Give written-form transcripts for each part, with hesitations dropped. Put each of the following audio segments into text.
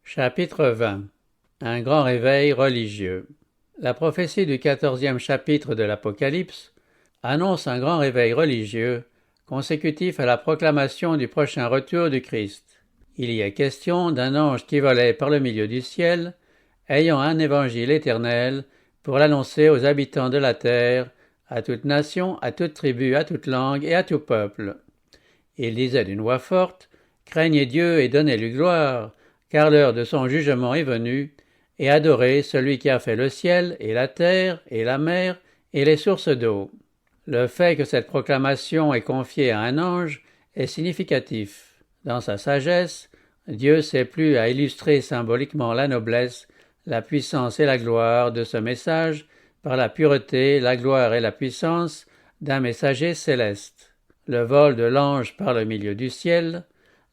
Chapitre 20. Un grand réveil religieux. La prophétie du 14e chapitre de l'Apocalypse annonce un grand réveil religieux consécutif à la proclamation du prochain retour du Christ. Il y est question d'un ange qui volait par le milieu du ciel, ayant un évangile éternel pour l'annoncer aux habitants de la terre, à toute nation, à toute tribu, à toute langue et à tout peuple. Il disait d'une voix forte: « Craignez Dieu et donnez-lui gloire, car l'heure de son jugement est venue, et adorez celui qui a fait le ciel et la terre et la mer et les sources d'eau. » Le fait que cette proclamation est confiée à un ange est significatif. Dans sa sagesse, Dieu s'est plu à illustrer symboliquement la noblesse, la puissance et la gloire de ce message par la pureté, la gloire et la puissance d'un messager céleste. Le vol de l'ange par le milieu du ciel,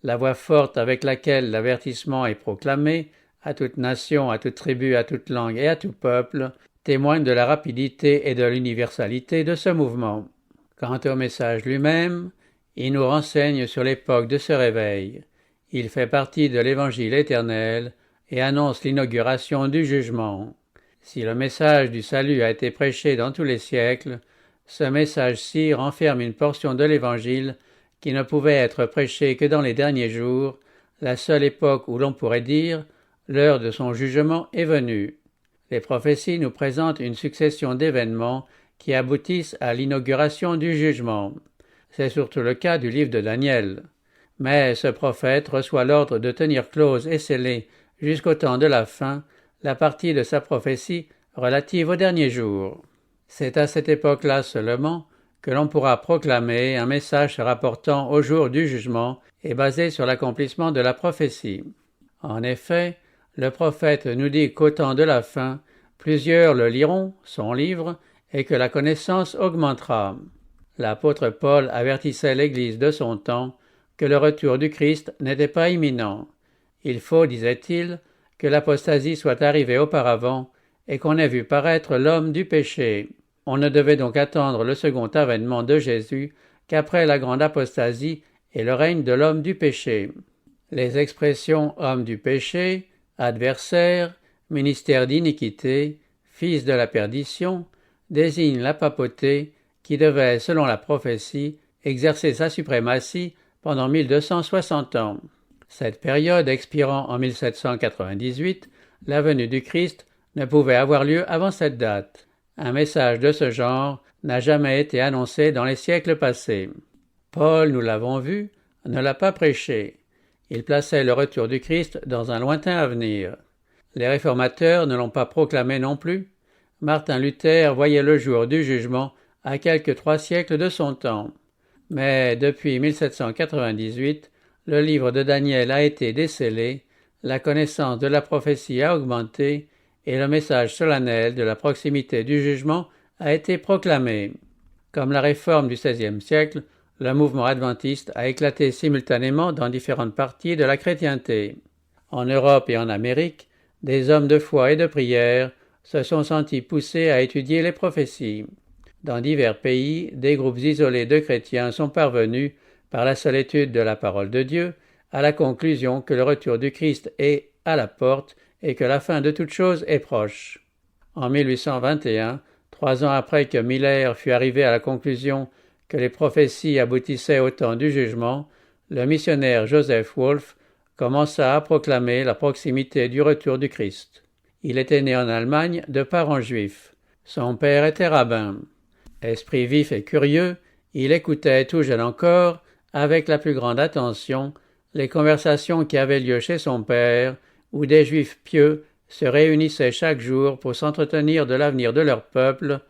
la voix forte avec laquelle l'avertissement est proclamé à toute nation, à toute tribu, à toute langue et à tout peuple, témoignent de la rapidité et de l'universalité de ce mouvement. Quant au message lui-même, il nous renseigne sur l'époque de ce réveil. Il fait partie de l'Évangile éternel et annonce l'inauguration du jugement. Si le message du salut a été prêché dans tous les siècles, ce message-ci renferme une portion de l'Évangile qui ne pouvait être prêché que dans les derniers jours, la seule époque où l'on pourrait dire « l'heure de son jugement est venue ». Les prophéties nous présentent une succession d'événements qui aboutissent à l'inauguration du jugement. C'est surtout le cas du livre de Daniel. Mais ce prophète reçoit l'ordre de tenir close et scellée jusqu'au temps de la fin la partie de sa prophétie relative aux derniers jours. C'est à cette époque-là seulement que l'on pourra proclamer un message se rapportant au jour du jugement et basé sur l'accomplissement de la prophétie. En effet, le prophète nous dit qu'au temps de la fin, plusieurs le liront, son livre, et que la connaissance augmentera. L'apôtre Paul avertissait l'Église de son temps que le retour du Christ n'était pas imminent. Il faut, disait-il, que l'apostasie soit arrivée auparavant et qu'on ait vu paraître l'homme du péché. On ne devait donc attendre le second avènement de Jésus qu'après la grande apostasie et le règne de l'homme du péché. Les expressions « homme du péché »,« adversaire »,« ministère d'iniquité »,« fils de la perdition » désignent la papauté qui devait, selon la prophétie, exercer sa suprématie pendant 1260 ans. Cette période expirant en 1798, la venue du Christ ne pouvait avoir lieu avant cette date. Un message de ce genre n'a jamais été annoncé dans les siècles passés. Paul, nous l'avons vu, ne l'a pas prêché. Il plaçait le retour du Christ dans un lointain avenir. Les réformateurs ne l'ont pas proclamé non plus. Martin Luther voyait le jour du jugement à quelques 3 siècles de son temps. Mais depuis 1798, le livre de Daniel a été décellé, la connaissance de la prophétie a augmenté et le message solennel de la proximité du jugement a été proclamé. Comme la réforme du XVIe siècle, le mouvement adventiste a éclaté simultanément dans différentes parties de la chrétienté. En Europe et en Amérique, des hommes de foi et de prière se sont sentis poussés à étudier les prophéties. Dans divers pays, des groupes isolés de chrétiens sont parvenus, par la seule étude de la parole de Dieu, à la conclusion que le retour du Christ est à la porte et que la fin de toute chose est proche. En 1821, 3 ans après que Miller fut arrivé à la conclusion que les prophéties aboutissaient au temps du jugement, le missionnaire Joseph Wolff commença à proclamer la proximité du retour du Christ. Il était né en Allemagne de parents juifs. Son père était rabbin. Esprit vif et curieux, il écoutait tout jeune encore, avec la plus grande attention, les conversations qui avaient lieu chez son père, où des juifs pieux se réunissaient chaque jour pour s'entretenir de l'avenir de leur peuple,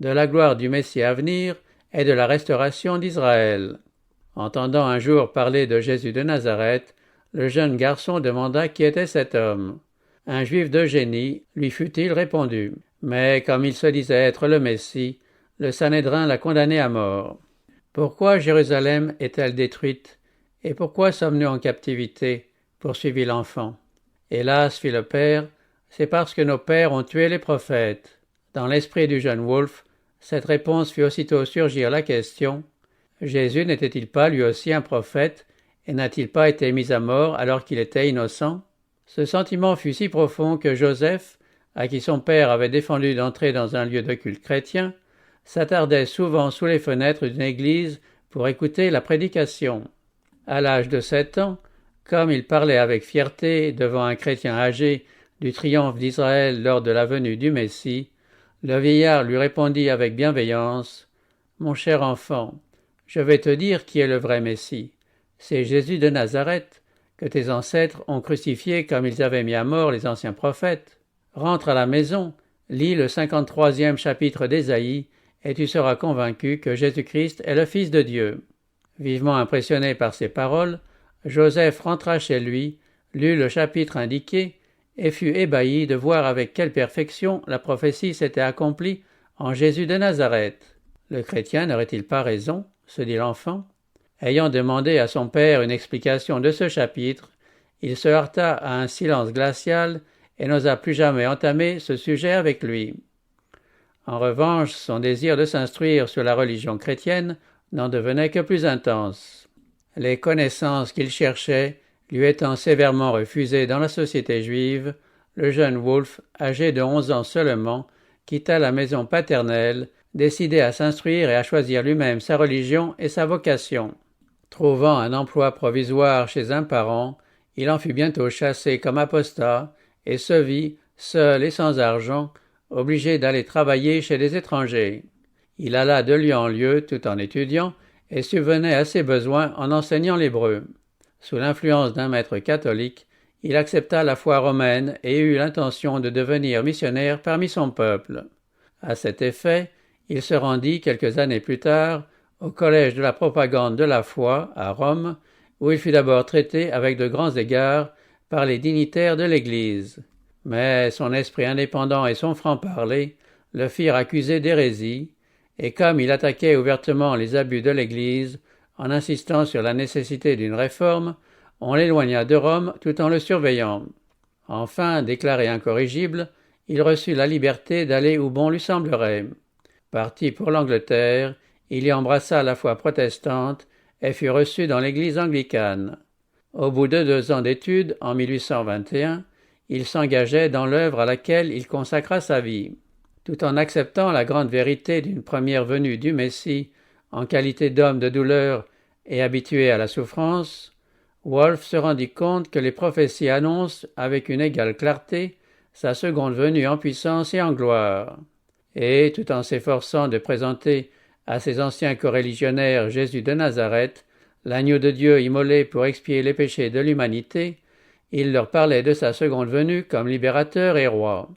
de la gloire du Messie à venir et de la restauration d'Israël. Entendant un jour parler de Jésus de Nazareth, le jeune garçon demanda qui était cet homme. Un juif de génie, lui fut-il répondu. Mais comme il se disait être le Messie, le Sanhédrin l'a condamné à mort. Pourquoi Jérusalem est-elle détruite? Et pourquoi sommes-nous en captivité? Poursuivit l'enfant. Hélas, fit le père, c'est parce que nos pères ont tué les prophètes. Dans l'esprit du jeune Wolff, cette réponse fit aussitôt surgir la question: Jésus n'était-il pas lui aussi un prophète, et n'a-t-il pas été mis à mort alors qu'il était innocent? Ce sentiment fut si profond que Joseph, à qui son père avait défendu d'entrer dans un lieu de culte chrétien, s'attardait souvent sous les fenêtres d'une église pour écouter la prédication. À l'âge de 7 ans, comme il parlait avec fierté devant un chrétien âgé du triomphe d'Israël lors de la venue du Messie, le vieillard lui répondit avec bienveillance « Mon cher enfant, je vais te dire qui est le vrai Messie. C'est Jésus de Nazareth, que tes ancêtres ont crucifié comme ils avaient mis à mort les anciens prophètes. Rentre à la maison, lis le 53e chapitre d'Ésaïe, et tu seras convaincu que Jésus-Christ est le Fils de Dieu. » Vivement impressionné par ces paroles, Joseph rentra chez lui, lut le chapitre indiqué, et fut ébahi de voir avec quelle perfection la prophétie s'était accomplie en Jésus de Nazareth. Le chrétien n'aurait-il pas raison, se dit l'enfant. Ayant demandé à son père une explication de ce chapitre, il se heurta à un silence glacial et n'osa plus jamais entamer ce sujet avec lui. En revanche, son désir de s'instruire sur la religion chrétienne n'en devenait que plus intense. Les connaissances qu'il cherchait lui étant sévèrement refusées dans la société juive, le jeune Wolf, âgé de 11 ans seulement, quitta la maison paternelle, décidé à s'instruire et à choisir lui-même sa religion et sa vocation. Trouvant un emploi provisoire chez un parent, il en fut bientôt chassé comme apostat et se vit, seul et sans argent, obligé d'aller travailler chez des étrangers. Il alla de lieu en lieu tout en étudiant et subvenait à ses besoins en enseignant l'hébreu. Sous l'influence d'un maître catholique, il accepta la foi romaine et eut l'intention de devenir missionnaire parmi son peuple. À cet effet, il se rendit quelques années plus tard au collège de la propagande de la foi à Rome, où il fut d'abord traité avec de grands égards par les dignitaires de l'Église. Mais son esprit indépendant et son franc-parler le firent accuser d'hérésie, et comme il attaquait ouvertement les abus de l'Église, en insistant sur la nécessité d'une réforme, on l'éloigna de Rome tout en le surveillant. Enfin, déclaré incorrigible, il reçut la liberté d'aller où bon lui semblerait. Parti pour l'Angleterre, il y embrassa la foi protestante et fut reçu dans l'Église anglicane. Au bout de 2 ans d'études, en 1821, il s'engageait dans l'œuvre à laquelle il consacra sa vie. Tout en acceptant la grande vérité d'une première venue du Messie, en qualité d'homme de douleur et habitué à la souffrance, Wolf se rendit compte que les prophéties annoncent avec une égale clarté sa seconde venue en puissance et en gloire. Et, tout en s'efforçant de présenter à ses anciens coreligionnaires Jésus de Nazareth, l'agneau de Dieu immolé pour expier les péchés de l'humanité, il leur parlait de sa seconde venue comme libérateur et roi.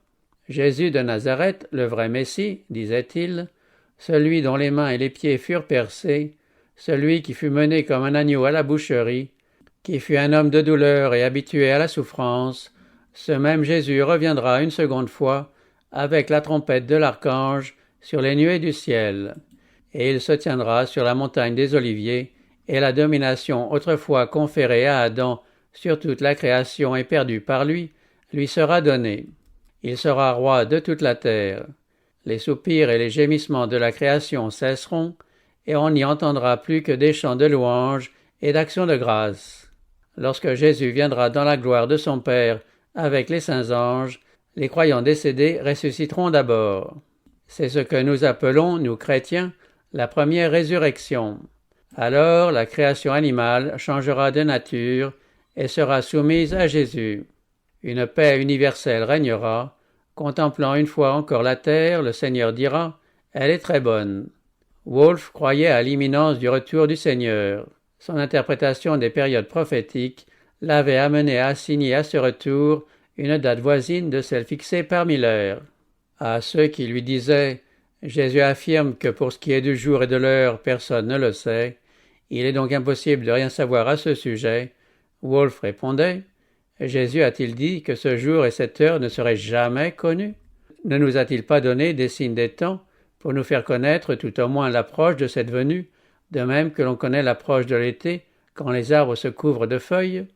Jésus de Nazareth, le vrai Messie, disait-il, celui dont les mains et les pieds furent percés, celui qui fut mené comme un agneau à la boucherie, qui fut un homme de douleur et habitué à la souffrance, ce même Jésus reviendra une seconde fois avec la trompette de l'archange sur les nuées du ciel, et il se tiendra sur la montagne des Oliviers, et la domination autrefois conférée à Adam sur toute la création et perdue par lui sera donnée. Il sera roi de toute la terre. Les soupirs et les gémissements de la création cesseront, et on n'y entendra plus que des chants de louange et d'actions de grâce. Lorsque Jésus viendra dans la gloire de son Père avec les saints anges, les croyants décédés ressusciteront d'abord. C'est ce que nous appelons, nous chrétiens, la première résurrection. Alors la création animale changera de nature et sera soumise à Jésus. Une paix universelle régnera. Contemplant une fois encore la terre, le Seigneur dira « Elle est très bonne ». Wolf croyait à l'imminence du retour du Seigneur. Son interprétation des périodes prophétiques l'avait amené à assigner à ce retour une date voisine de celle fixée par Miller. À ceux qui lui disaient « Jésus affirme que pour ce qui est du jour et de l'heure, personne ne le sait. Il est donc impossible de rien savoir à ce sujet. » Wolf répondait « Jésus a-t-il dit que ce jour et cette heure ne seraient jamais connus? Ne nous a-t-il pas donné des signes des temps pour nous faire connaître tout au moins l'approche de cette venue, de même que l'on connaît l'approche de l'été quand les arbres se couvrent de feuilles?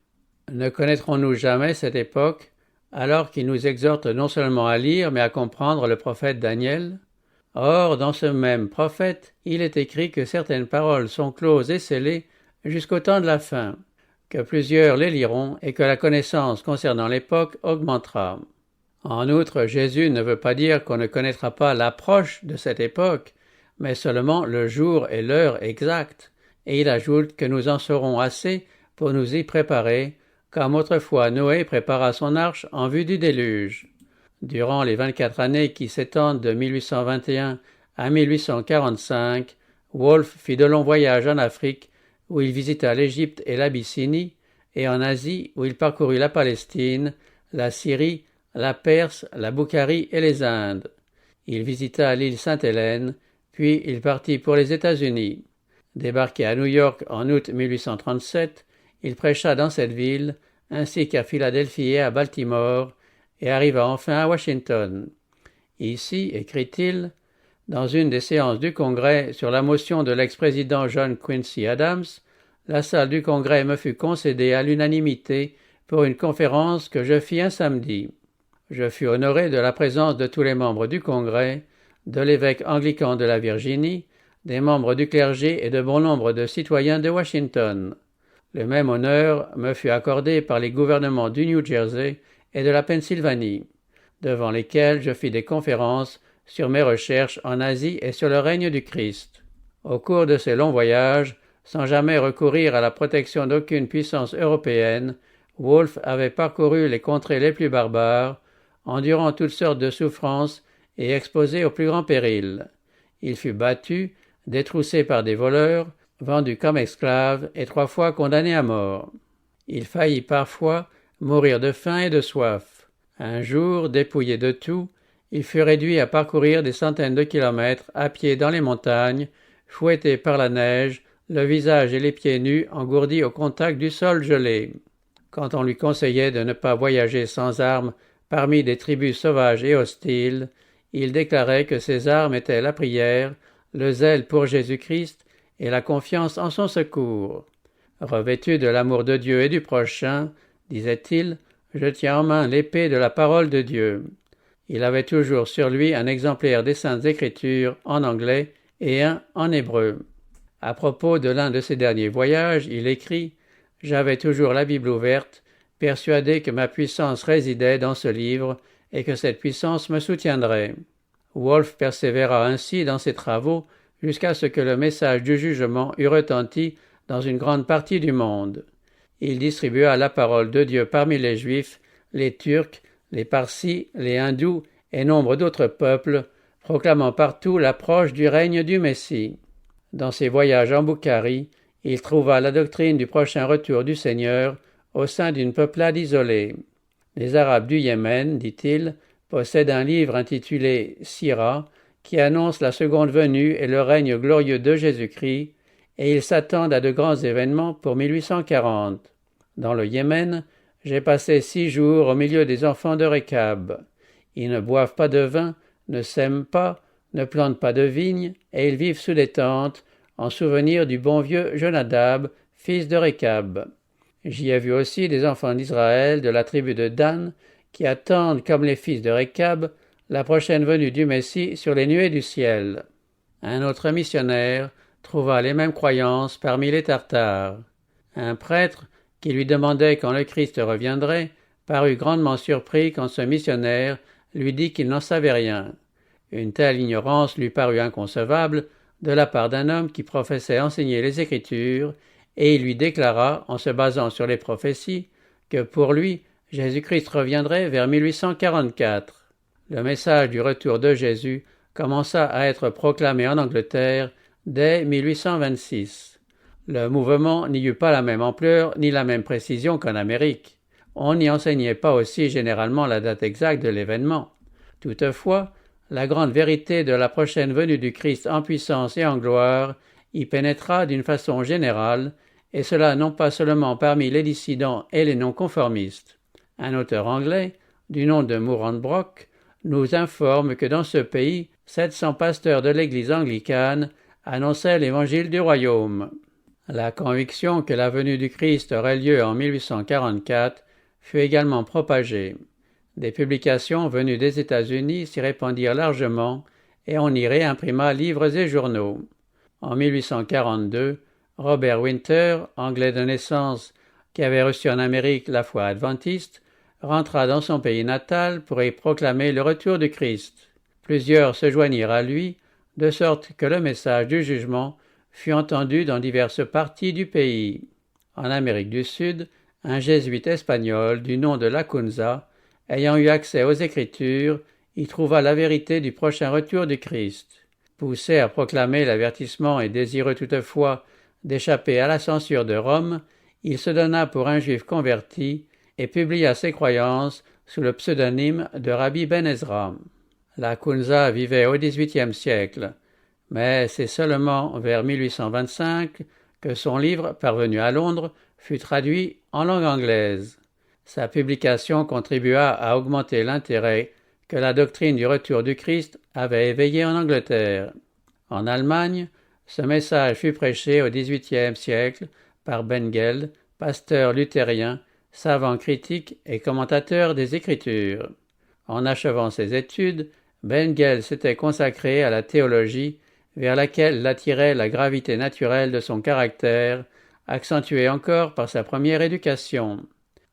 Ne connaîtrons-nous jamais cette époque, alors qu'il nous exhorte non seulement à lire, mais à comprendre le prophète Daniel? Or, dans ce même prophète, il est écrit que certaines paroles sont closes et scellées jusqu'au temps de la fin. que plusieurs les liront et que la connaissance concernant l'époque augmentera. En outre, Jésus ne veut pas dire qu'on ne connaîtra pas l'approche de cette époque, mais seulement le jour et l'heure exacte, et il ajoute que nous en saurons assez pour nous y préparer, comme autrefois Noé prépara son arche en vue du déluge. Durant les 24 années qui s'étendent de 1821 à 1845, Wolfe fit de longs voyages en Afrique, où il visita l'Égypte et l'Abyssinie, et en Asie, où il parcourut la Palestine, la Syrie, la Perse, la Boukharie et les Indes. Il visita l'île Sainte-Hélène, puis il partit pour les États-Unis. Débarqué à New York en août 1837, il prêcha dans cette ville, ainsi qu'à Philadelphie et à Baltimore, et arriva enfin à Washington. Ici, écrit-il, dans une des séances du Congrès sur la motion de l'ex-président John Quincy Adams, la salle du Congrès me fut concédée à l'unanimité pour une conférence que je fis un samedi. Je fus honoré de la présence de tous les membres du Congrès, de l'évêque anglican de la Virginie, des membres du clergé et de bon nombre de citoyens de Washington. Le même honneur me fut accordé par les gouvernements du New Jersey et de la Pennsylvanie, devant lesquels je fis des conférences sur mes recherches en Asie et sur le règne du Christ. Au cours de ces longs voyages, sans jamais recourir à la protection d'aucune puissance européenne, Wolfe avait parcouru les contrées les plus barbares, endurant toutes sortes de souffrances et exposé aux plus grands périls. Il fut battu, détroussé par des voleurs, vendu comme esclave et 3 fois condamné à mort. Il faillit parfois mourir de faim et de soif. Un jour, dépouillé de tout, il fut réduit à parcourir des centaines de kilomètres à pied dans les montagnes, fouetté par la neige, le visage et les pieds nus engourdis au contact du sol gelé. Quand on lui conseillait de ne pas voyager sans armes parmi des tribus sauvages et hostiles, il déclarait que ses armes étaient la prière, le zèle pour Jésus-Christ et la confiance en son secours. Revêtu de l'amour de Dieu et du prochain, disait-il, je tiens en main l'épée de la parole de Dieu. Il avait toujours sur lui un exemplaire des Saintes Écritures en anglais et un en hébreu. À propos de l'un de ses derniers voyages, il écrit « J'avais toujours la Bible ouverte, persuadé que ma puissance résidait dans ce livre et que cette puissance me soutiendrait. » Wolfe persévéra ainsi dans ses travaux jusqu'à ce que le message du jugement eût retenti dans une grande partie du monde. Il distribua la parole de Dieu parmi les Juifs, les Turcs, les Parsis, les Hindous et nombre d'autres peuples, proclamant partout l'approche du règne du Messie. Dans ses voyages en Boukharie, il trouva la doctrine du prochain retour du Seigneur au sein d'une peuplade isolée. Les Arabes du Yémen, dit-il, possèdent un livre intitulé Sira, qui annonce la seconde venue et le règne glorieux de Jésus-Christ, et ils s'attendent à de grands événements pour 1840. Dans le Yémen, j'ai passé 6 jours au milieu des enfants de Récab. Ils ne boivent pas de vin, ne sèment pas, ne plantent pas de vignes, et ils vivent sous des tentes, en souvenir du bon vieux Jonadab, fils de Récab. J'y ai vu aussi des enfants d'Israël de la tribu de Dan, qui attendent, comme les fils de Récab, la prochaine venue du Messie sur les nuées du ciel. Un autre missionnaire trouva les mêmes croyances parmi les Tartares. Un prêtre, qui lui demandait quand le Christ reviendrait, parut grandement surpris quand ce missionnaire lui dit qu'il n'en savait rien. Une telle ignorance lui parut inconcevable de la part d'un homme qui professait enseigner les Écritures, et il lui déclara, en se basant sur les prophéties, que pour lui, Jésus-Christ reviendrait vers 1844. Le message du retour de Jésus commença à être proclamé en Angleterre dès 1826. Le mouvement n'y eut pas la même ampleur ni la même précision qu'en Amérique. On n'y enseignait pas aussi généralement la date exacte de l'événement. Toutefois, la grande vérité de la prochaine venue du Christ en puissance et en gloire y pénétra d'une façon générale, et cela non pas seulement parmi les dissidents et les non-conformistes. Un auteur anglais, du nom de Mourant Brock, nous informe que dans ce pays, 700 pasteurs de l'Église anglicane annonçaient l'évangile du royaume. La conviction que la venue du Christ aurait lieu en 1844 fut également propagée. Des publications venues des États-Unis s'y répandirent largement et on y réimprima livres et journaux. En 1842, Robert Winter, anglais de naissance, qui avait reçu en Amérique la foi adventiste, rentra dans son pays natal pour y proclamer le retour du Christ. Plusieurs se joignirent à lui, de sorte que le message du jugement fut entendu dans diverses parties du pays. En Amérique du Sud, un jésuite espagnol du nom de Lacunza, ayant eu accès aux Écritures, y trouva la vérité du prochain retour du Christ. Poussé à proclamer l'avertissement et désireux toutefois d'échapper à la censure de Rome, il se donna pour un juif converti et publia ses croyances sous le pseudonyme de Rabbi Ben Ezra. Lacunza vivait au XVIIIe siècle, mais c'est seulement vers 1825 que son livre, parvenu à Londres, fut traduit en langue anglaise. Sa publication contribua à augmenter l'intérêt que la doctrine du retour du Christ avait éveillé en Angleterre. En Allemagne, ce message fut prêché au XVIIIe siècle par Bengel, pasteur luthérien, savant critique et commentateur des Écritures. En achevant ses études, Bengel s'était consacré à la théologie, vers laquelle l'attirait la gravité naturelle de son caractère, accentuée encore par sa première éducation.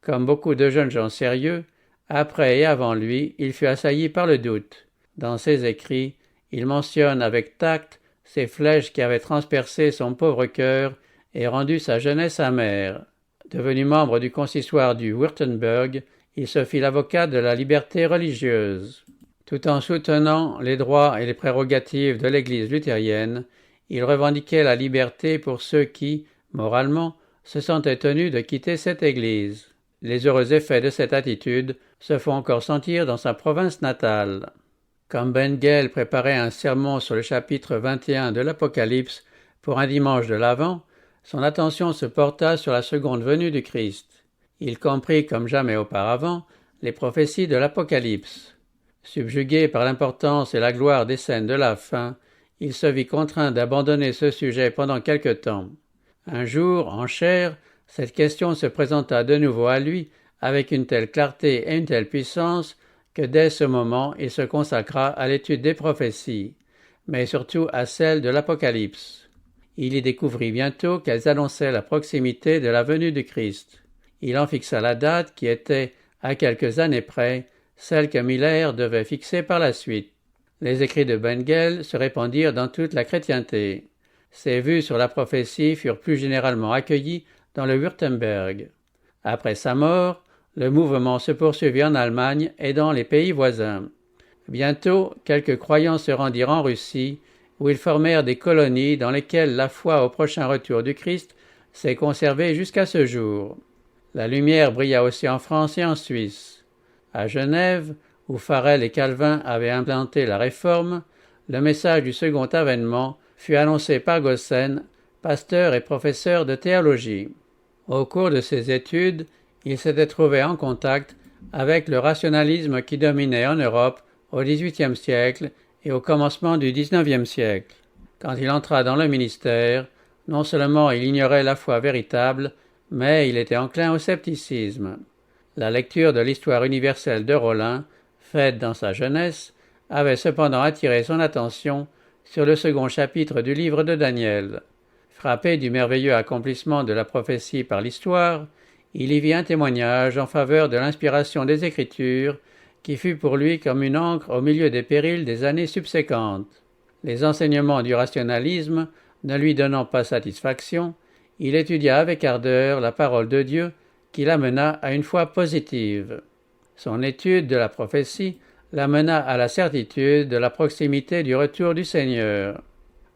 Comme beaucoup de jeunes gens sérieux, après et avant lui, il fut assailli par le doute. Dans ses écrits, il mentionne avec tact ces flèches qui avaient transpercé son pauvre cœur et rendu sa jeunesse amère. Devenu membre du consistoire du Württemberg, il se fit l'avocat de la liberté religieuse. Tout en soutenant les droits et les prérogatives de l'Église luthérienne, il revendiquait la liberté pour ceux qui, moralement, se sentaient tenus de quitter cette Église. Les heureux effets de cette attitude se font encore sentir dans sa province natale. Comme Bengel préparait un sermon sur le chapitre 21 de l'Apocalypse pour un dimanche de l'Avent, son attention se porta sur la seconde venue du Christ. Il comprit comme jamais auparavant les prophéties de l'Apocalypse. Subjugué par l'importance et la gloire des scènes de la fin, il se vit contraint d'abandonner ce sujet pendant quelque temps. Un jour, en chair, cette question se présenta de nouveau à lui avec une telle clarté et une telle puissance que dès ce moment il se consacra à l'étude des prophéties, mais surtout à celle de l'Apocalypse. Il y découvrit bientôt qu'elles annonçaient la proximité de la venue du Christ. Il en fixa la date qui était, à quelques années près, celle que Miller devait fixer par la suite. Les écrits de Bengel se répandirent dans toute la chrétienté. Ses vues sur la prophétie furent plus généralement accueillies dans le Württemberg. Après sa mort, le mouvement se poursuivit en Allemagne et dans les pays voisins. Bientôt, quelques croyants se rendirent en Russie, où ils formèrent des colonies dans lesquelles la foi au prochain retour du Christ s'est conservée jusqu'à ce jour. La lumière brilla aussi en France et en Suisse. À Genève, où Farel et Calvin avaient implanté la Réforme, le message du second avènement fut annoncé par Gossen, pasteur et professeur de théologie. Au cours de ses études, il s'était trouvé en contact avec le rationalisme qui dominait en Europe au XVIIIe siècle et au commencement du XIXe siècle. Quand il entra dans le ministère, non seulement il ignorait la foi véritable, mais il était enclin au scepticisme. La lecture de l'histoire universelle de Rollin, faite dans sa jeunesse, avait cependant attiré son attention sur le second chapitre du livre de Daniel. Frappé du merveilleux accomplissement de la prophétie par l'histoire, il y vit un témoignage en faveur de l'inspiration des Écritures qui fut pour lui comme une ancre au milieu des périls des années subséquentes. Les enseignements du rationalisme ne lui donnant pas satisfaction, il étudia avec ardeur la parole de Dieu qui l'amena à une foi positive. Son étude de la prophétie l'amena à la certitude de la proximité du retour du Seigneur.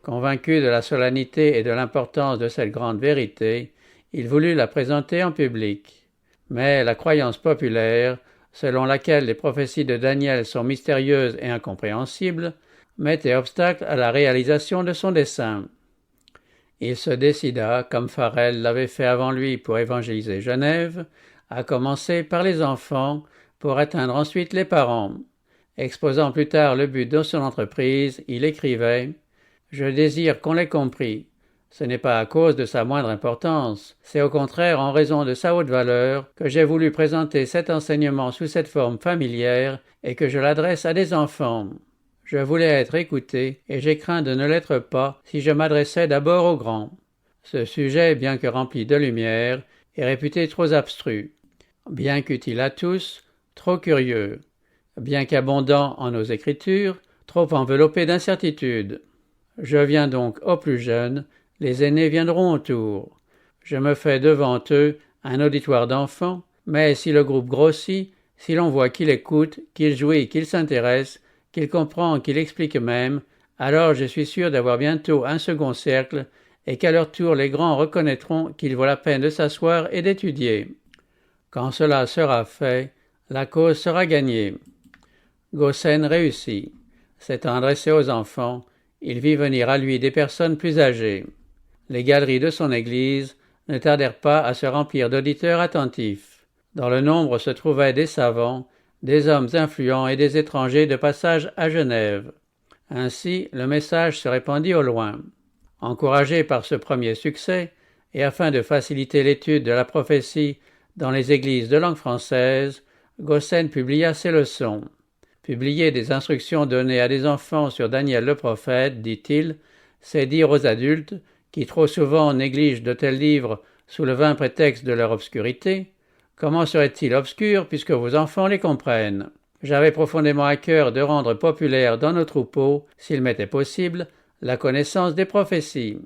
Convaincu de la solennité et de l'importance de cette grande vérité, il voulut la présenter en public. Mais la croyance populaire, selon laquelle les prophéties de Daniel sont mystérieuses et incompréhensibles, mettait obstacle à la réalisation de son dessein. Il se décida, comme Farel l'avait fait avant lui pour évangéliser Genève, à commencer par les enfants pour atteindre ensuite les parents. Exposant plus tard le but de son entreprise, il écrivait « Je désire qu'on l'ait compris. Ce n'est pas à cause de sa moindre importance, c'est au contraire en raison de sa haute valeur que j'ai voulu présenter cet enseignement sous cette forme familière et que je l'adresse à des enfants. Je voulais être écouté et j'ai craint de ne l'être pas si je m'adressais d'abord aux grands. » Ce sujet, bien que rempli de lumière, est réputé trop abstru, bien qu'utile à tous, trop curieux, bien qu'abondant en nos écritures, trop enveloppé d'incertitudes. Je viens donc aux plus jeunes, les aînés viendront autour. Je me fais devant eux un auditoire d'enfants, mais si le groupe grossit, si l'on voit qu'il écoute, qu'il jouit, qu'il s'intéresse, qu'il comprend, qu'il explique même, alors je suis sûr d'avoir bientôt un second cercle et qu'à leur tour les grands reconnaîtront qu'il vaut la peine de s'asseoir et d'étudier. Quand cela sera fait, la cause sera gagnée. Gossen réussit. S'étant adressé aux enfants, il vit venir à lui des personnes plus âgées. Les galeries de son église ne tardèrent pas à se remplir d'auditeurs attentifs. Dans le nombre se trouvaient des savants, des hommes influents et des étrangers de passage à Genève. Ainsi, le message se répandit au loin. Encouragé par ce premier succès, et afin de faciliter l'étude de la prophétie dans les églises de langue française, Gossen publia ses leçons. Publier des instructions données à des enfants sur Daniel le prophète, dit-il, c'est dire aux adultes, qui trop souvent négligent de tels livres sous le vain prétexte de leur obscurité, comment seraient-ils obscurs puisque vos enfants les comprennent? J'avais profondément à cœur de rendre populaire dans nos troupeaux, s'il m'était possible, la connaissance des prophéties.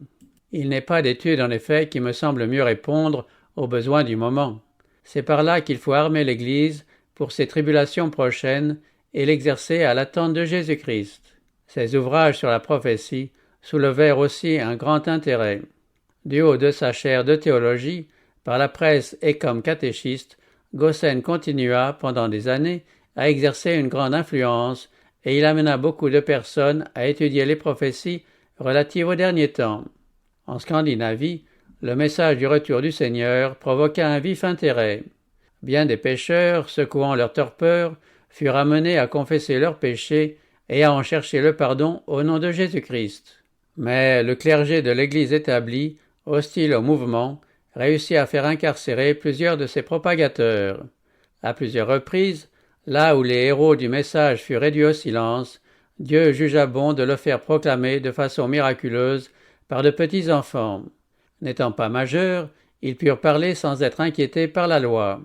Il n'est pas d'étude en effet qui me semble mieux répondre aux besoins du moment. C'est par là qu'il faut armer l'Église pour ses tribulations prochaines et l'exercer à l'attente de Jésus-Christ. Ses ouvrages sur la prophétie soulevèrent aussi un grand intérêt. Du haut de sa chaire de théologie, par la presse et comme catéchiste, Gossen continua pendant des années à exercer une grande influence et il amena beaucoup de personnes à étudier les prophéties relatives aux derniers temps. En Scandinavie, le message du retour du Seigneur provoqua un vif intérêt. Bien des pécheurs, secouant leur torpeur, furent amenés à confesser leurs péchés et à en chercher le pardon au nom de Jésus-Christ. Mais le clergé de l'Église établie, hostile au mouvement, réussit à faire incarcérer plusieurs de ses propagateurs. À plusieurs reprises, là où les héros du message furent réduits au silence, Dieu jugea bon de le faire proclamer de façon miraculeuse par de petits enfants. N'étant pas majeurs, ils purent parler sans être inquiétés par la loi.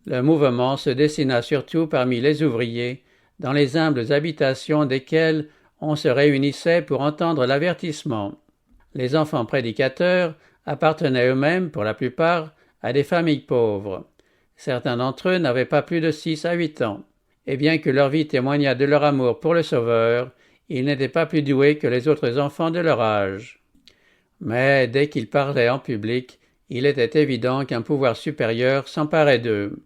Le mouvement se dessina surtout parmi les ouvriers, dans les humbles habitations desquelles on se réunissait pour entendre l'avertissement. Les enfants prédicateurs appartenaient eux-mêmes, pour la plupart, à des familles pauvres. Certains d'entre eux n'avaient pas plus de 6 à 8 ans, et bien que leur vie témoignât de leur amour pour le Sauveur, ils n'étaient pas plus doués que les autres enfants de leur âge. Mais dès qu'ils parlaient en public, il était évident qu'un pouvoir supérieur s'emparait d'eux.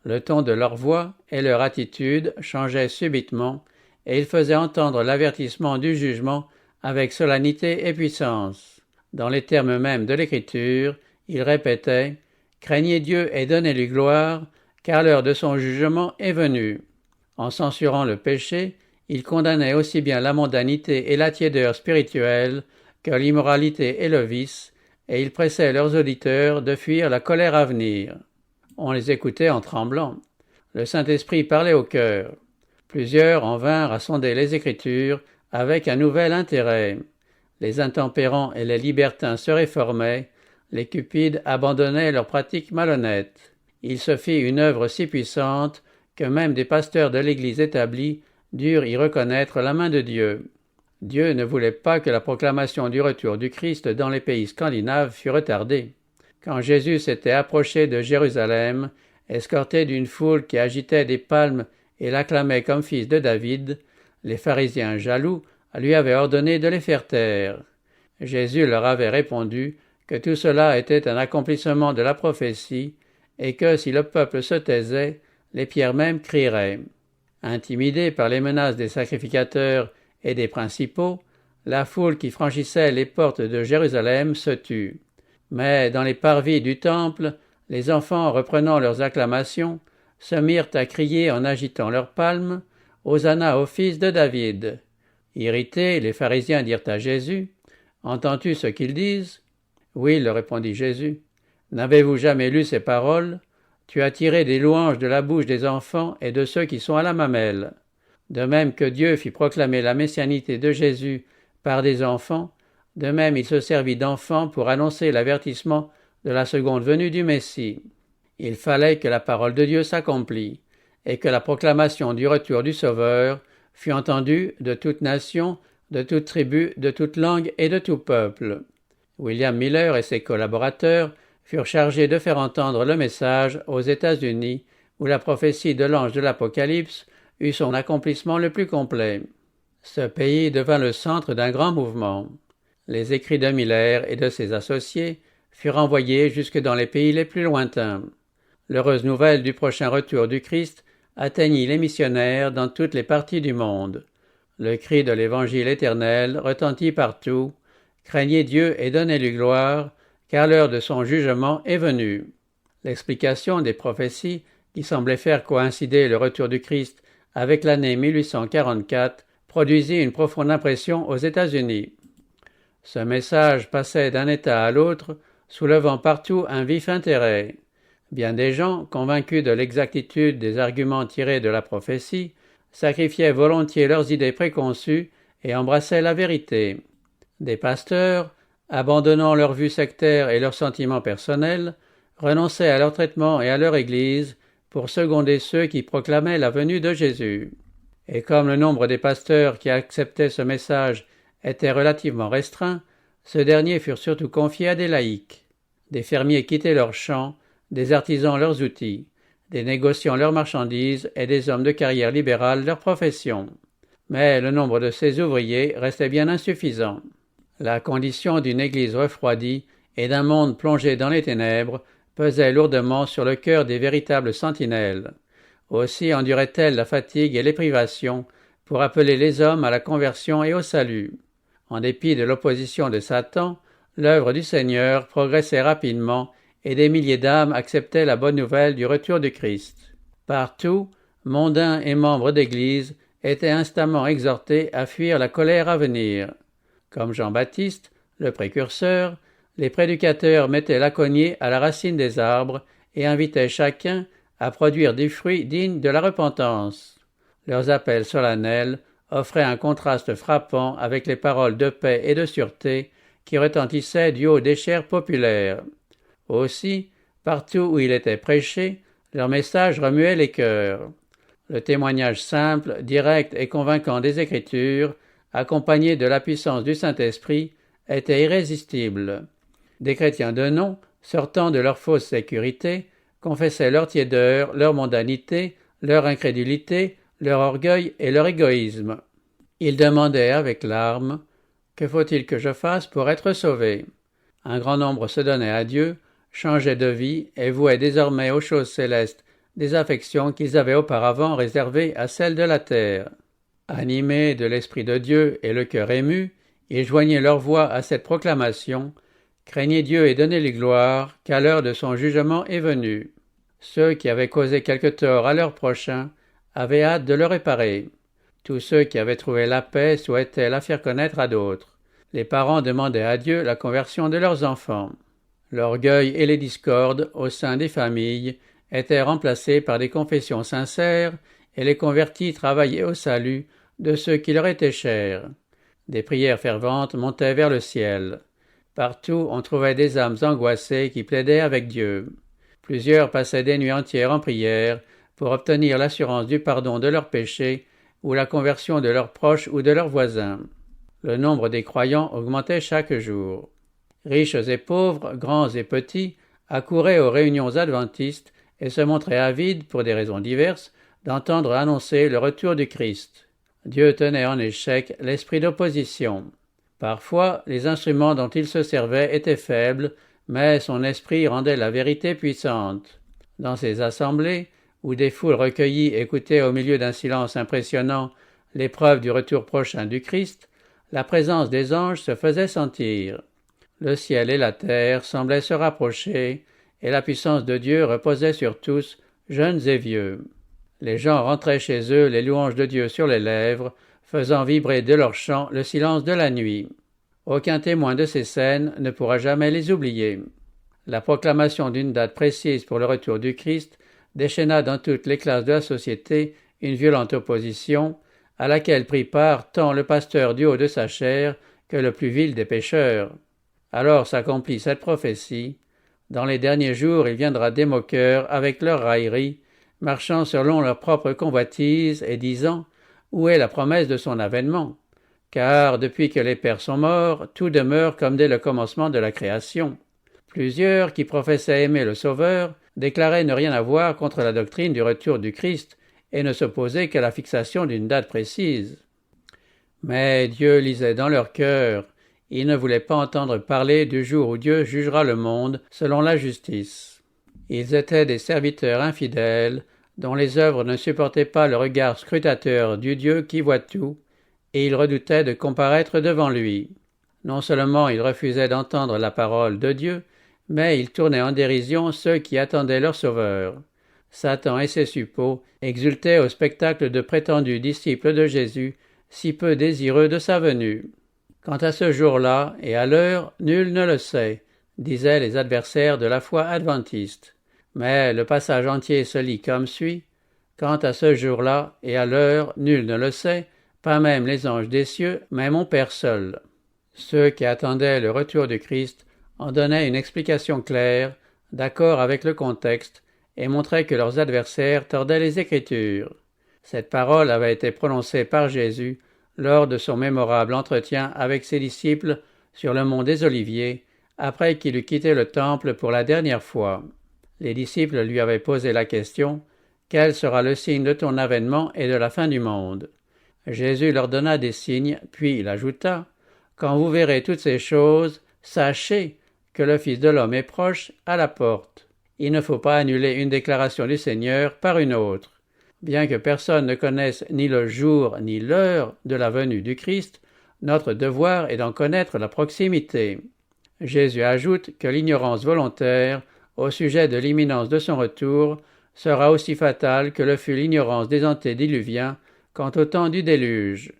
Le ton de leur voix et leur attitude changeaient subitement, et ils faisaient entendre l'avertissement du jugement avec solennité et puissance. Dans les termes mêmes de l'Écriture, ils répétaient « Craignez Dieu et donnez-lui gloire, car l'heure de son jugement est venue. » En censurant le péché, ils condamnaient aussi bien la mondanité et la tiédeur spirituelle que l'immoralité et le vice, et ils pressaient leurs auditeurs de fuir la colère à venir. On les écoutait en tremblant. Le Saint-Esprit parlait au cœur. Plusieurs en vinrent à sonder les Écritures avec un nouvel intérêt. Les intempérants et les libertins se réformaient, les cupides abandonnaient leurs pratiques malhonnêtes. Il se fit une œuvre si puissante que même des pasteurs de l'Église établie durent y reconnaître la main de Dieu. Dieu ne voulait pas que la proclamation du retour du Christ dans les pays scandinaves fût retardée. Quand Jésus s'était approché de Jérusalem, escorté d'une foule qui agitait des palmes et l'acclamait comme fils de David, les pharisiens jaloux lui avaient ordonné de les faire taire. Jésus leur avait répondu que tout cela était un accomplissement de la prophétie et que si le peuple se taisait, les pierres mêmes crieraient. Intimidée par les menaces des sacrificateurs et des principaux, la foule qui franchissait les portes de Jérusalem se tut. Mais dans les parvis du temple, les enfants, reprenant leurs acclamations, se mirent à crier en agitant leurs palmes « Hosanna au fils de David !» Irrités, les pharisiens dirent à Jésus « Entends-tu ce qu'ils disent ?» « Oui, leur répondit Jésus. « N'avez-vous jamais lu ces paroles ? Tu as tiré des louanges de la bouche des enfants et de ceux qui sont à la mamelle. » De même que Dieu fit proclamer la messianité de Jésus par des enfants, de même il se servit d'enfants pour annoncer l'avertissement de la seconde venue du Messie. Il fallait que la parole de Dieu s'accomplît, et que la proclamation du retour du Sauveur fût entendue de toute nation, de toute tribu, de toute langue et de tout peuple. William Miller et ses collaborateurs furent chargés de faire entendre le message aux États-Unis, où la prophétie de l'ange de l'Apocalypse eut son accomplissement le plus complet. Ce pays devint le centre d'un grand mouvement. Les écrits de Miller et de ses associés furent envoyés jusque dans les pays les plus lointains. L'heureuse nouvelle du prochain retour du Christ atteignit les missionnaires dans toutes les parties du monde. Le cri de l'Évangile éternel retentit partout. Craignez Dieu et donnez-lui gloire, car l'heure de son jugement est venue. L'explication des prophéties, qui semblaient faire coïncider le retour du Christ avec l'année 1844, produisit une profonde impression aux États-Unis. Ce message passait d'un État à l'autre, soulevant partout un vif intérêt. Bien des gens, convaincus de l'exactitude des arguments tirés de la prophétie, sacrifiaient volontiers leurs idées préconçues et embrassaient la vérité. Des pasteurs, abandonnant leurs vues sectaires et leurs sentiments personnels, renonçaient à leur traitement et à leur Église pour seconder ceux qui proclamaient la venue de Jésus. Et comme le nombre des pasteurs qui acceptaient ce message était relativement restreint, ce dernier furent surtout confiés à des laïcs. Des fermiers quittaient leurs champs, des artisans leurs outils, des négociants leurs marchandises et des hommes de carrière libérale leur profession. Mais le nombre de ces ouvriers restait bien insuffisant. La condition d'une Église refroidie et d'un monde plongé dans les ténèbres pesait lourdement sur le cœur des véritables sentinelles. Aussi endurait-elle la fatigue et les privations pour appeler les hommes à la conversion et au salut. En dépit de l'opposition de Satan, l'œuvre du Seigneur progressait rapidement et des milliers d'âmes acceptaient la bonne nouvelle du retour du Christ. Partout, mondains et membres d'Église étaient instamment exhortés à fuir la colère à venir. Comme Jean-Baptiste, le précurseur, les prédicateurs mettaient la cognée à la racine des arbres et invitaient chacun à produire des fruits dignes de la repentance. Leurs appels solennels offraient un contraste frappant avec les paroles de paix et de sûreté qui retentissaient du haut des chaires populaires. Aussi, partout où il était prêché, leur message remuait les cœurs. Le témoignage simple, direct et convaincant des Écritures, accompagné de la puissance du Saint-Esprit, était irrésistible. Des chrétiens de nom, sortant de leur fausse sécurité, confessaient leur tiédeur, leur mondanité, leur incrédulité, leur orgueil et leur égoïsme. Ils demandaient avec larmes « Que faut-il que je fasse pour être sauvé ?» Un grand nombre se donnait à Dieu, changeaient de vie et vouaient désormais aux choses célestes des affections qu'ils avaient auparavant réservées à celles de la terre. Animés de l'Esprit de Dieu et le cœur ému, ils joignaient leur voix à cette proclamation « Craignez Dieu et donnez-lui gloire, car l'heure de son jugement est venue. » Ceux qui avaient causé quelque tort à leur prochain avaient hâte de le réparer. Tous ceux qui avaient trouvé la paix souhaitaient la faire connaître à d'autres. Les parents demandaient à Dieu la conversion de leurs enfants. L'orgueil et les discordes au sein des familles étaient remplacés par des confessions sincères et les convertis travaillaient au salut de ceux qui leur étaient chers. Des prières ferventes montaient vers le ciel. Partout on trouvait des âmes angoissées qui plaidaient avec Dieu. Plusieurs passaient des nuits entières en prière pour obtenir l'assurance du pardon de leurs péchés ou la conversion de leurs proches ou de leurs voisins. Le nombre des croyants augmentait chaque jour. Riches et pauvres, grands et petits, accouraient aux réunions adventistes et se montraient avides, pour des raisons diverses, d'entendre annoncer le retour du Christ. Dieu tenait en échec l'esprit d'opposition. Parfois, les instruments dont il se servait étaient faibles, mais son esprit rendait la vérité puissante. Dans ces assemblées, où des foules recueillies écoutaient au milieu d'un silence impressionnant les preuves du retour prochain du Christ, la présence des anges se faisait sentir. Le ciel et la terre semblaient se rapprocher, et la puissance de Dieu reposait sur tous, jeunes et vieux. Les gens rentraient chez eux les louanges de Dieu sur les lèvres, faisant vibrer de leurs chants le silence de la nuit. Aucun témoin de ces scènes ne pourra jamais les oublier. La proclamation d'une date précise pour le retour du Christ déchaîna dans toutes les classes de la société une violente opposition, à laquelle prit part tant le pasteur du haut de sa chair que le plus vil des pécheurs. Alors s'accomplit cette prophétie. Dans les derniers jours, il viendra des moqueurs avec leurs railleries, marchant selon leur propre convoitise et disant « Où est la promesse de son avènement ?» Car depuis que les pères sont morts, tout demeure comme dès le commencement de la création. Plusieurs qui professaient aimer le Sauveur déclaraient ne rien avoir contre la doctrine du retour du Christ et ne s'opposaient qu'à la fixation d'une date précise. Mais Dieu lisait dans leur cœur. Ils ne voulaient pas entendre parler du jour où Dieu jugera le monde selon la justice. Ils étaient des serviteurs infidèles, dont les œuvres ne supportaient pas le regard scrutateur du Dieu qui voit tout, et ils redoutaient de comparaître devant lui. Non seulement ils refusaient d'entendre la parole de Dieu, mais ils tournaient en dérision ceux qui attendaient leur Sauveur. Satan et ses suppôts exultaient au spectacle de prétendus disciples de Jésus, si peu désireux de sa venue. Quant à ce jour-là et à l'heure, nul ne le sait, disaient les adversaires de la foi adventiste. Mais le passage entier se lit comme suit. Quant à ce jour-là et à l'heure, nul ne le sait, pas même les anges des cieux, mais mon Père seul. Ceux qui attendaient le retour du Christ en donnaient une explication claire, d'accord avec le contexte, et montraient que leurs adversaires tordaient les Écritures. Cette parole avait été prononcée par Jésus lors de son mémorable entretien avec ses disciples sur le mont des Oliviers, après qu'il eut quitté le temple pour la dernière fois. Les disciples lui avaient posé la question « Quel sera le signe de ton avènement et de la fin du monde ?» Jésus leur donna des signes, puis il ajouta « Quand vous verrez toutes ces choses, sachez que le Fils de l'homme est proche, à la porte. » Il ne faut pas annuler une déclaration du Seigneur par une autre. Bien que personne ne connaisse ni le jour ni l'heure de la venue du Christ, notre devoir est d'en connaître la proximité. Jésus ajoute que l'ignorance volontaire au sujet de l'imminence de son retour sera aussi fatale que le fut l'ignorance des antédiluviens quant au temps du déluge.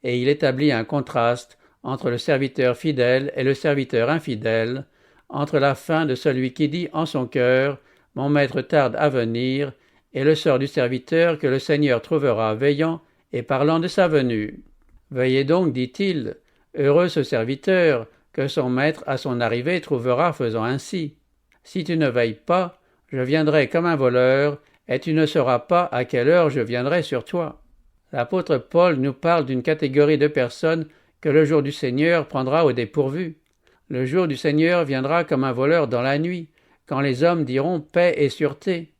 Et il établit un contraste entre le serviteur fidèle et le serviteur infidèle, entre la fin de celui qui dit en son cœur « Mon maître tarde à venir » et le sort du serviteur que le Seigneur trouvera veillant et parlant de sa venue. Veuillez donc, dit-il, heureux ce serviteur que son maître à son arrivée trouvera faisant ainsi. Si tu ne veilles pas, je viendrai comme un voleur, et tu ne sauras pas à quelle heure je viendrai sur toi. L'apôtre Paul nous parle d'une catégorie de personnes que le jour du Seigneur prendra au dépourvu. Le jour du Seigneur viendra comme un voleur dans la nuit, quand les hommes diront paix et sûreté.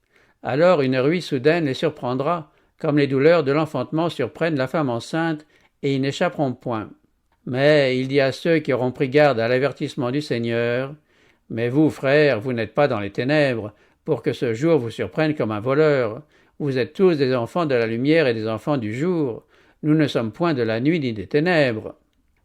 Alors une ruine soudaine les surprendra, comme les douleurs de l'enfantement surprennent la femme enceinte, et ils n'échapperont point. Mais il dit à ceux qui auront pris garde à l'avertissement du Seigneur, « Mais vous, frères, vous n'êtes pas dans les ténèbres, pour que ce jour vous surprenne comme un voleur. Vous êtes tous des enfants de la lumière et des enfants du jour. Nous ne sommes point de la nuit ni des ténèbres. »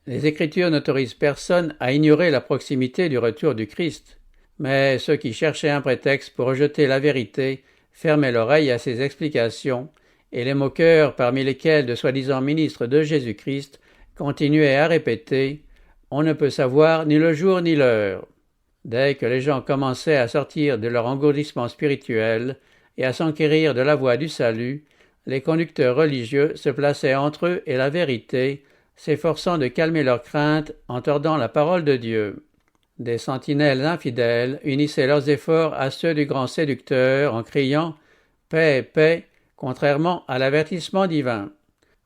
Les Écritures n'autorisent personne à ignorer la proximité du retour du Christ. Mais ceux qui cherchaient un prétexte pour rejeter la vérité fermaient l'oreille à ces explications, et les moqueurs, parmi lesquels de soi-disant ministres de Jésus-Christ, continuaient à répéter « On ne peut savoir ni le jour ni l'heure ». Dès que les gens commençaient à sortir de leur engourdissement spirituel et à s'enquérir de la voie du salut, les conducteurs religieux se plaçaient entre eux et la vérité, s'efforçant de calmer leurs craintes en tordant la parole de Dieu. Des sentinelles infidèles unissaient leurs efforts à ceux du grand séducteur en criant « Paix, paix », contrairement à l'avertissement divin.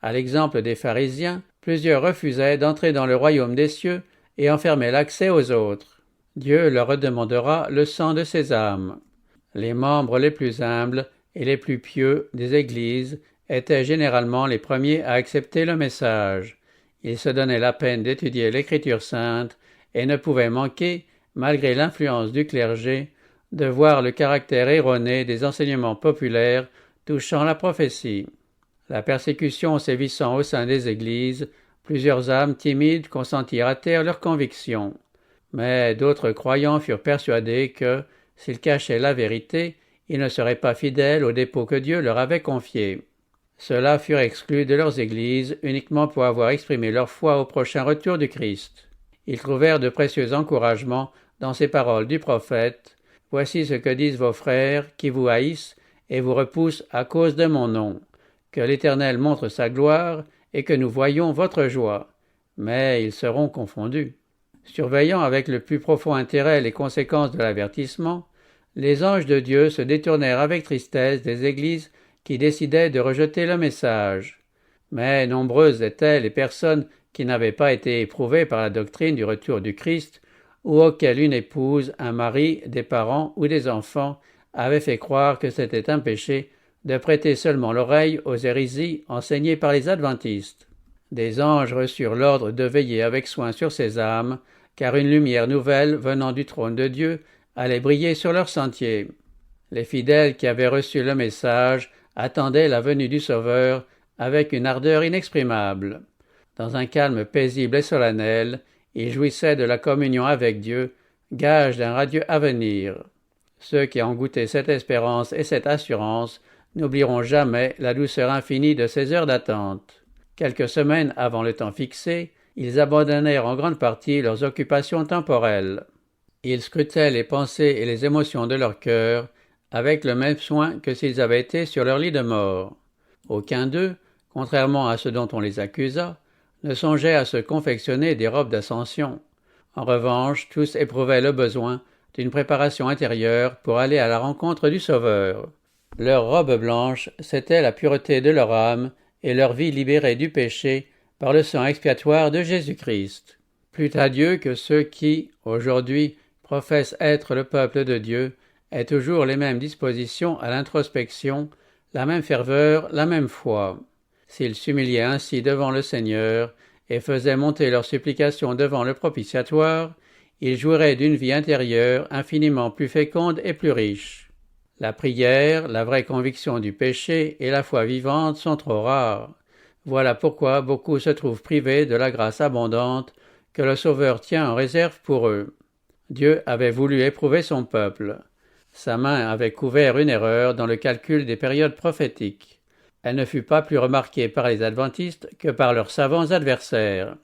À l'exemple des pharisiens, plusieurs refusaient d'entrer dans le royaume des cieux et enfermaient l'accès aux autres. Dieu leur redemandera le sang de ces âmes. Les membres les plus humbles et les plus pieux des églises étaient généralement les premiers à accepter le message. Ils se donnaient la peine d'étudier l'Écriture sainte et ne pouvaient manquer, malgré l'influence du clergé, de voir le caractère erroné des enseignements populaires touchant la prophétie. La persécution sévissant au sein des églises, plusieurs âmes timides consentirent à taire leurs convictions. Mais d'autres croyants furent persuadés que, s'ils cachaient la vérité, ils ne seraient pas fidèles au dépôt que Dieu leur avait confié. Ceux-là furent exclus de leurs églises uniquement pour avoir exprimé leur foi au prochain retour du Christ. Ils trouvèrent de précieux encouragements dans ces paroles du prophète. « Voici ce que disent vos frères qui vous haïssent et vous repoussent à cause de mon nom. Que l'Éternel montre sa gloire et que nous voyions votre joie. » Mais ils seront confondus. Surveillant avec le plus profond intérêt les conséquences de l'avertissement, les anges de Dieu se détournèrent avec tristesse des églises qui décidaient de rejeter le message. Mais nombreuses étaient les personnes qui n'avaient pas été éprouvées par la doctrine du retour du Christ, ou auxquelles une épouse, un mari, des parents ou des enfants avaient fait croire que c'était un péché de prêter seulement l'oreille aux hérésies enseignées par les adventistes. Des anges reçurent l'ordre de veiller avec soin sur ces âmes, car une lumière nouvelle venant du trône de Dieu allait briller sur leur sentier. Les fidèles qui avaient reçu le message attendaient la venue du Sauveur avec une ardeur inexprimable. Dans un calme paisible et solennel, ils jouissaient de la communion avec Dieu, gage d'un radieux avenir. Ceux qui ont goûté cette espérance et cette assurance n'oublieront jamais la douceur infinie de ces heures d'attente. Quelques semaines avant le temps fixé, ils abandonnèrent en grande partie leurs occupations temporelles. Ils scrutaient les pensées et les émotions de leur cœur avec le même soin que s'ils avaient été sur leur lit de mort. Aucun d'eux, contrairement à ce dont on les accusa, ne songeait à se confectionner des robes d'ascension. En revanche, tous éprouvaient le besoin d'une préparation intérieure pour aller à la rencontre du Sauveur. Leur robe blanche, c'était la pureté de leur âme et leur vie libérée du péché par le sang expiatoire de Jésus-Christ. Plût à Dieu que ceux qui, aujourd'hui, professent être le peuple de Dieu, aient toujours les mêmes dispositions à l'introspection, la même ferveur, la même foi. S'ils s'humiliaient ainsi devant le Seigneur et faisaient monter leurs supplications devant le propitiatoire, ils jouiraient d'une vie intérieure infiniment plus féconde et plus riche. La prière, la vraie conviction du péché et la foi vivante sont trop rares. Voilà pourquoi beaucoup se trouvent privés de la grâce abondante que le Sauveur tient en réserve pour eux. Dieu avait voulu éprouver son peuple. Sa main avait couvert une erreur dans le calcul des périodes prophétiques. Elle ne fut pas plus remarquée par les adventistes que par leurs savants adversaires.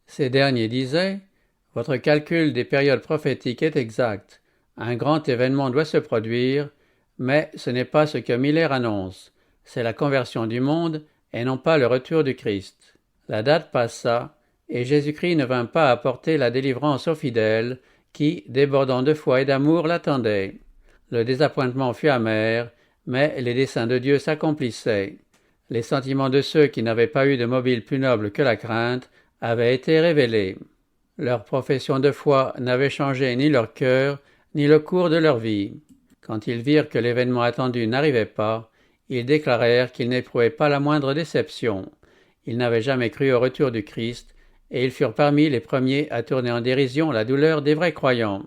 Ces derniers disaient « Votre calcul des périodes prophétiques est exact. Un grand événement doit se produire, mais ce n'est pas ce que Miller annonce. C'est la conversion du monde et non pas le retour du Christ. » La date passa, et Jésus-Christ ne vint pas apporter la délivrance aux fidèles qui, débordant de foi et d'amour, l'attendaient. Le désappointement fut amer, mais les desseins de Dieu s'accomplissaient. Les sentiments de ceux qui n'avaient pas eu de mobile plus noble que la crainte avaient été révélés. Leur profession de foi n'avait changé ni leur cœur, ni le cours de leur vie. Quand ils virent que l'événement attendu n'arrivait pas, ils déclarèrent qu'ils n'éprouvaient pas la moindre déception. Ils n'avaient jamais cru au retour du Christ, et ils furent parmi les premiers à tourner en dérision la douleur des vrais croyants.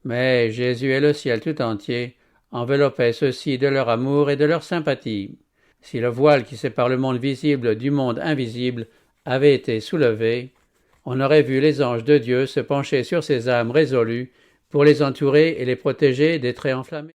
Mais Jésus et le ciel tout entier enveloppaient ceux-ci de leur amour et de leur sympathie. Si le voile qui sépare le monde visible du monde invisible avait été soulevé, on aurait vu les anges de Dieu se pencher sur ces âmes résolues pour les entourer et les protéger des traits enflammés.